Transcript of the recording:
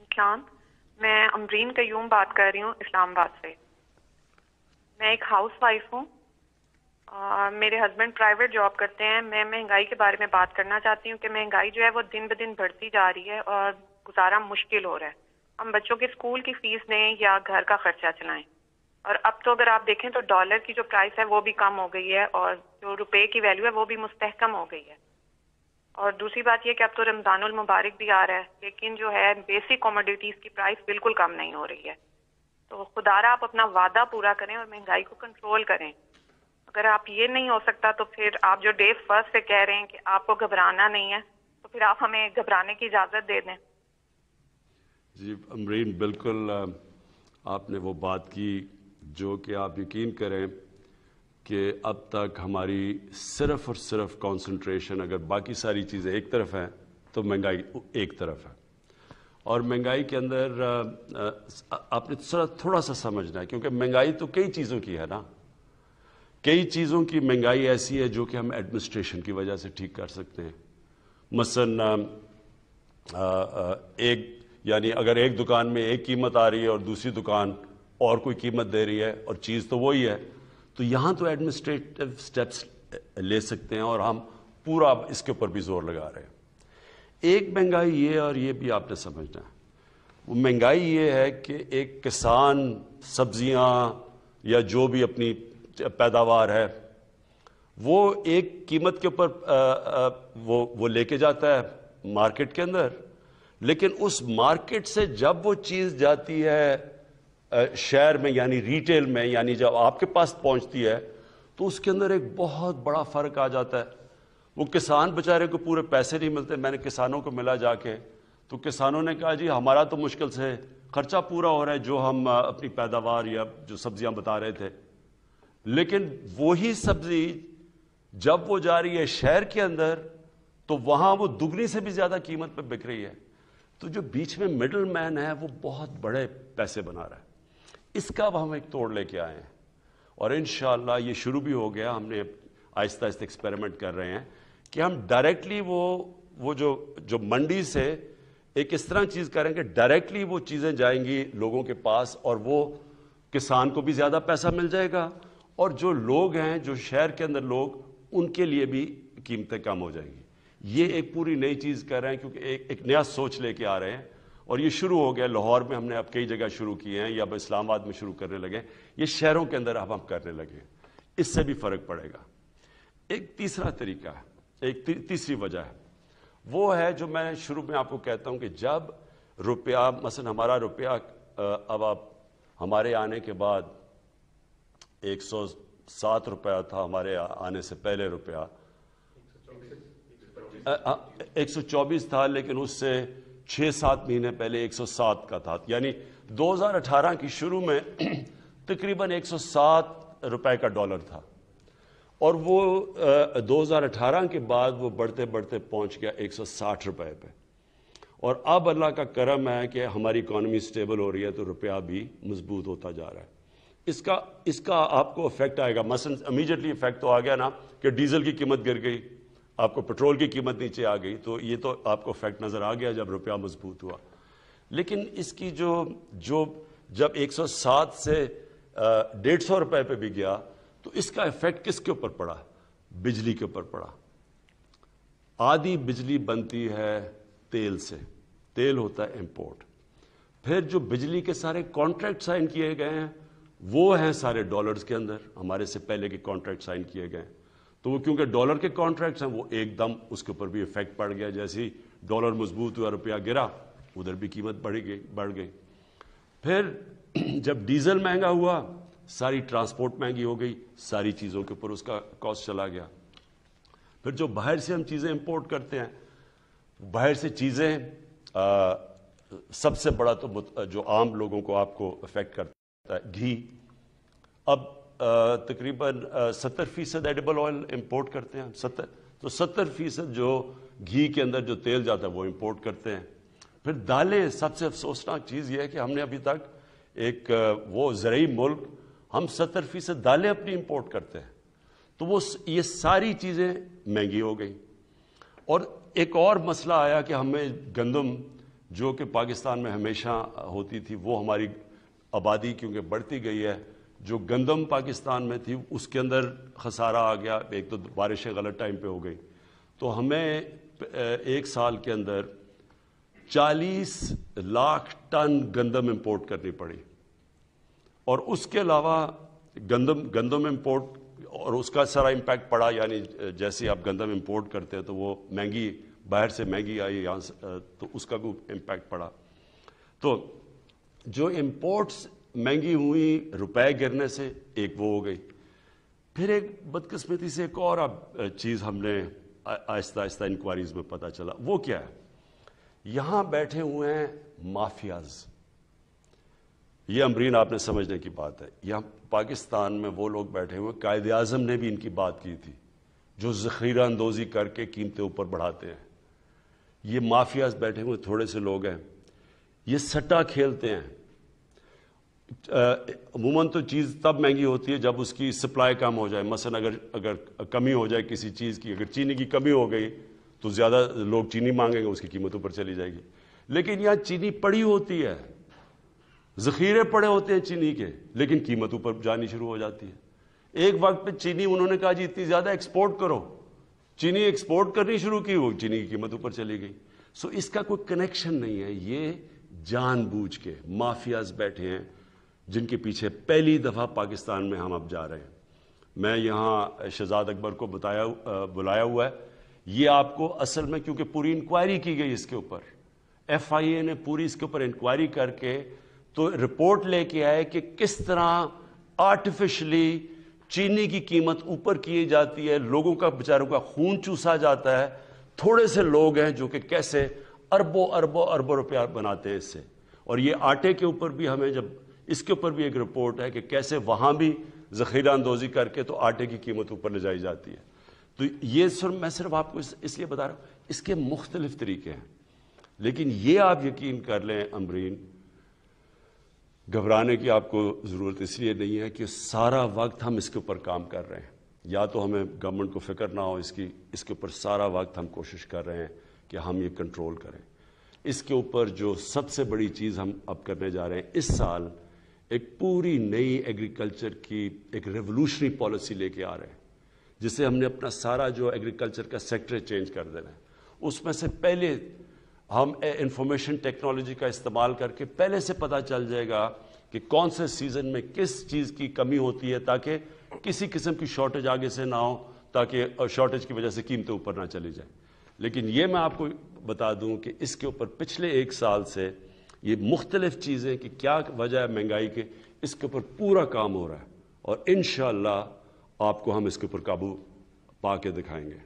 السلام، میں امرین قیوم بات کر رہی ہوں اسلام آباد سے۔ میں ایک ہاؤس وائف ہوں اور میرے ہسبینڈ پرائیویٹ جاب کرتے ہیں۔ میں مہنگائی کے بارے میں بات کرنا چاہتی ہوں کہ مہنگائی جو ہے وہ دن بدن بڑھتی جا رہی ہے اور گزارا مشکل ہو رہا ہے۔ ہم بچوں کے اسکول کی فیس دیں یا گھر کا خرچہ چلائیں، اور اب تو اگر آپ دیکھیں تو ڈالر کی جو پرائس ہے وہ بھی کم ہو گئی ہے اور جو روپے کی ویلیو ہے وہ بھی مستحکم ہو گئی ہے۔ اور دوسری بات یہ کہ اب تو رمضان المبارک بھی آ رہا ہے، لیکن جو ہے بیسک کوموڈیٹیز کی پرائس بالکل کم نہیں ہو رہی ہے۔ تو خدا را آپ اپنا وعدہ پورا کریں اور مہنگائی کو کنٹرول کریں۔ اگر آپ یہ نہیں ہو سکتا تو پھر آپ جو ڈے فرسٹ سے کہہ رہے ہیں کہ آپ کو گھبرانا نہیں ہے، تو پھر آپ ہمیں گھبرانے کی اجازت دے دیں۔ جی امرین، بالکل آپ نے وہ بات کی جو کہ آپ یقین کریں کہ اب تک ہماری صرف اور صرف کانسنٹریشن، اگر باقی ساری چیزیں ایک طرف ہیں تو مہنگائی ایک طرف ہے۔ اور مہنگائی کے اندر آپ نے تھوڑا سا سمجھنا ہے، کیونکہ مہنگائی تو کئی چیزوں کی ہے نا۔ کئی چیزوں کی مہنگائی ایسی ہے جو کہ ہم ایڈمنسٹریشن کی وجہ سے ٹھیک کر سکتے ہیں۔ مثلا اگر ایک دکان میں ایک قیمت آ رہی ہے اور دوسری دکان اور کوئی قیمت دے رہی ہے اور چیز تو وہی ہے، تو یہاں تو ایڈمنسٹریٹو سٹیپس لے سکتے ہیں اور ہم پورا اس کے اوپر بھی زور لگا رہے ہیں۔ ایک مہنگائی یہ، اور یہ بھی آپ نے سمجھنا ہے، وہ مہنگائی یہ ہے کہ ایک کسان سبزیاں یا جو بھی اپنی پیداوار ہے وہ ایک قیمت کے اوپر وہ لے کے جاتا ہے مارکیٹ کے اندر، لیکن اس مارکیٹ سے جب وہ چیز جاتی ہے شہر میں، یعنی ریٹیل میں، یعنی جب آپ کے پاس پہنچتی ہے تو اس کے اندر ایک بہت بڑا فرق آ جاتا ہے۔ وہ کسان بیچارے کو پورے پیسے نہیں ملتے۔ میں نے کسانوں کو ملا جا کے، تو کسانوں نے کہا جی ہمارا تو مشکل سے خرچہ پورا ہو رہا ہے جو ہم اپنی پیداوار یا جو سبزیاں بتا رہے تھے، لیکن وہی سبزی جب وہ جا رہی ہے شہر کے اندر تو وہاں وہ دگنی سے بھی زیادہ قیمت پہ بک رہی ہے۔ تو جو بیچ میں مڈل مین ہے وہ بہت بڑے پیسے بنا رہا ہے۔ اس کا اب ہم ایک توڑ لے کے آئے ہیں اور انشاءاللہ یہ شروع بھی ہو گیا۔ ہم نے آہستہ آہستہ ایکسپیریمنٹ کر رہے ہیں کہ ہم ڈائریکٹلی وہ جو منڈی سے ایک اس طرح چیز کریں کہ ڈائریکٹلی وہ چیزیں جائیں گی لوگوں کے پاس، اور وہ کسان کو بھی زیادہ پیسہ مل جائے گا، اور جو لوگ ہیں جو شہر کے اندر لوگ، ان کے لیے بھی قیمتیں کم ہو جائیں گی۔ یہ ایک پوری نئی چیز کر رہے ہیں کیونکہ ایک نیا سوچ لے کے آ رہے ہیں، اور یہ شروع ہو گیا لاہور میں، ہم نے اب کئی جگہ شروع کیے ہیں، یا اب اسلام آباد میں شروع کرنے لگے، یہ شہروں کے اندر اب ہم کرنے لگے، اس سے بھی فرق پڑے گا۔ ایک تیسرا طریقہ ہے، ایک تیسری وجہ ہے، وہ ہے جو میں شروع میں آپ کو کہتا ہوں کہ جب روپیہ، مثلا ہمارا روپیہ اب آپ ہمارے آنے کے بعد 107 روپیہ تھا، ہمارے آنے سے پہلے روپیہ 124 تھا، لیکن اس سے 6-7 مہینے پہلے 107 کا تھا، یعنی 2018 کی شروع میں تقریباً 107 روپے کا ڈالر تھا، اور وہ 2018 کے بعد وہ بڑھتے بڑھتے پہنچ گیا 160 روپے پہ، اور اب اللہ کا کرم ہے کہ ہماری اکانومی سٹیبل ہو رہی ہے تو روپیہ بھی مضبوط ہوتا جا رہا ہے۔ اس کا آپ کو افیکٹ آئے گا، مثلا امیجیٹلی افیکٹ تو آ گیا نا کہ ڈیزل کی قیمت گر گئی، آپ کو پیٹرول کی قیمت نیچے آ گئی، تو یہ تو آپ کو افیکٹ نظر آ گیا جب روپیہ مضبوط ہوا۔ لیکن اس کی جب 107 سے 150 روپے پہ بھی گیا تو اس کا افیکٹ کس کے اوپر پڑا؟ بجلی کے اوپر پڑا۔ آدھی بجلی بنتی ہے تیل سے، تیل ہوتا ہے امپورٹ، پھر جو بجلی کے سارے کانٹریکٹ سائن کیے گئے ہیں وہ ہیں سارے ڈالرز کے اندر، ہمارے سے پہلے کے کانٹریکٹ سائن کیے گئے ہیں، تو وہ کیونکہ ڈالر کے کانٹریکٹس ہیں وہ ایک دم اس کے اوپر بھی افیکٹ پڑ گیا۔ جیسے ہی ڈالر مضبوط ہوا روپیہ گرا، ادھر بھی قیمت بڑھ گئی۔ پھر جب ڈیزل مہنگا ہوا، ساری ٹرانسپورٹ مہنگی ہو گئی، ساری چیزوں کے اوپر اس کا کاسٹ چلا گیا۔ پھر جو باہر سے ہم چیزیں امپورٹ کرتے ہیں، باہر سے چیزیں سب سے بڑا تو جو عام لوگوں کو آپ کو افیکٹ کرتا ہے گھی۔ اب تقریباً 70% ایڈیبل آئل امپورٹ کرتے ہیں، 70% جو گھی کے اندر جو تیل جاتا ہے وہ امپورٹ کرتے ہیں۔ پھر دالیں، سب سے افسوسناک چیز یہ ہے کہ ہم نے ابھی تک ایک وہ زرعی ملک، ہم 70% دالیں اپنی امپورٹ کرتے ہیں، تو یہ ساری چیزیں مہنگی ہو گئی۔ اور ایک اور مسئلہ آیا کہ ہمیں گندم جو کہ پاکستان میں ہمیشہ ہوتی تھی، وہ ہماری آبادی کیونکہ بڑھتی گئی ہے، جو گندم پاکستان میں تھی اس کے اندر خسارہ آ گیا، ایک تو بارشیں غلط ٹائم پہ ہو گئی، تو ہمیں ایک سال کے اندر 40 لاکھ ٹن گندم امپورٹ کرنی پڑی، اور اس کے علاوہ گندم امپورٹ، اور اس کا سارا امپیکٹ پڑا، یعنی جیسے آپ گندم امپورٹ کرتے ہیں تو وہ مہنگی، باہر سے مہنگی آئی یہاں سے، تو اس کا بھی امپیکٹ پڑا. تو جو امپورٹس مہنگی ہوئی روپے گرنے سے، ایک وہ ہو گئی. پھر ایک بدقسمتی سے ایک اور چیز ہم نے آہستہ آہستہ انکوائریز میں پتہ چلا، وہ کیا ہے؟ یہاں بیٹھے ہوئے ہیں مافیاز. یہ امرین آپ نے سمجھنے کی بات ہے. یہاں پاکستان میں وہ لوگ بیٹھے ہوئے، قائد اعظم نے بھی ان کی بات کی تھی، جو ذخیرہ اندوزی کر کے قیمتیں اوپر بڑھاتے ہیں. یہ مافیاز بیٹھے ہوئے تھوڑے سے لوگ ہیں، یہ سٹا کھیلتے ہیں. عموماً تو چیز تب مہنگی ہوتی ہے جب اس کی سپلائی کم ہو جائے. مثلا اگر کمی ہو جائے کسی چیز کی، اگر چینی کی کمی ہو گئی تو زیادہ لوگ چینی مانگیں گے، اس کی قیمت اوپر چلی جائے گی. لیکن یہاں چینی پڑی ہوتی ہے، ذخیرے پڑے ہوتے ہیں چینی کے، لیکن قیمت اوپر جانی شروع ہو جاتی ہے. ایک وقت پہ چینی انہوں نے کہا جی اتنی زیادہ ایکسپورٹ کرو، چینی ایکسپورٹ کرنی شروع کی، وہ چینی کی قیمت اوپر چلی گئی. سو اس کا کوئی کنیکشن نہیں ہے. یہ جان بوجھ کے مافیاز بیٹھے ہیں جن کے پیچھے پہلی دفعہ پاکستان میں ہم اب جا رہے ہیں. میں یہاں شہزاد اکبر کو بلایا ہوا ہے. یہ آپ کو اصل میں، کیونکہ پوری انکوائری کی گئی اس کے اوپر، ایف آئی اے نے پوری اس کے اوپر انکوائری کر کے تو رپورٹ لے کے آئے کہ کس طرح آرٹیفیشلی چینی کی قیمت اوپر کی جاتی ہے، لوگوں کا بیچاروں کا خون چوسا جاتا ہے. تھوڑے سے لوگ ہیں جو کہ کیسے اربوں اربوں اربوں روپیہ بناتے ہیں اس سے. اور یہ آٹے کے اوپر بھی ہمیں جب اس کے اوپر بھی ایک رپورٹ ہے کہ کیسے وہاں بھی ذخیرہ اندوزی کر کے تو آٹے کی قیمت اوپر لے جائی جاتی ہے. تو یہ میں صرف آپ کو اس لیے بتا رہا ہوں، اس کے مختلف طریقے ہیں. لیکن یہ آپ یقین کر لیں امرین، گھبرانے کی آپ کو ضرورت اس لیے نہیں ہے کہ سارا وقت ہم اس کے اوپر کام کر رہے ہیں. یا تو ہمیں گورنمنٹ کو فکر نہ ہو اس کے اوپر سارا وقت ہم کوشش کر رہے ہیں کہ ہم یہ کنٹرول کریں. اس کے اوپر جو سب سے بڑی چیز ہم اب کرنے جا رہے ہیں، اس سال ایک پوری نئی ایگریکلچر کی ایک ریولوشنری پالیسی لے کے آ رہے ہیں، جس سے ہم نے اپنا سارا جو ایگریکلچر کا سیکٹر چینج کر دینا ہے. اس میں سے پہلے ہم انفارمیشن ٹیکنالوجی کا استعمال کر کے پہلے سے پتہ چل جائے گا کہ کون سے سیزن میں کس چیز کی کمی ہوتی ہے، تاکہ کسی قسم کی شارٹیج آگے سے نہ ہو، تاکہ شارٹیج کی وجہ سے قیمتیں اوپر نہ چلی جائیں. لیکن یہ میں آپ کو بتا دوں کہ اس کے اوپر پچھلے ایک سال سے یہ مختلف چیزیں کہ کیا وجہ ہے مہنگائی کے، اس کے اوپر پورا کام ہو رہا ہے، اور انشاءاللہ آپ کو ہم اس کے اوپر قابو پا کے دکھائیں گے.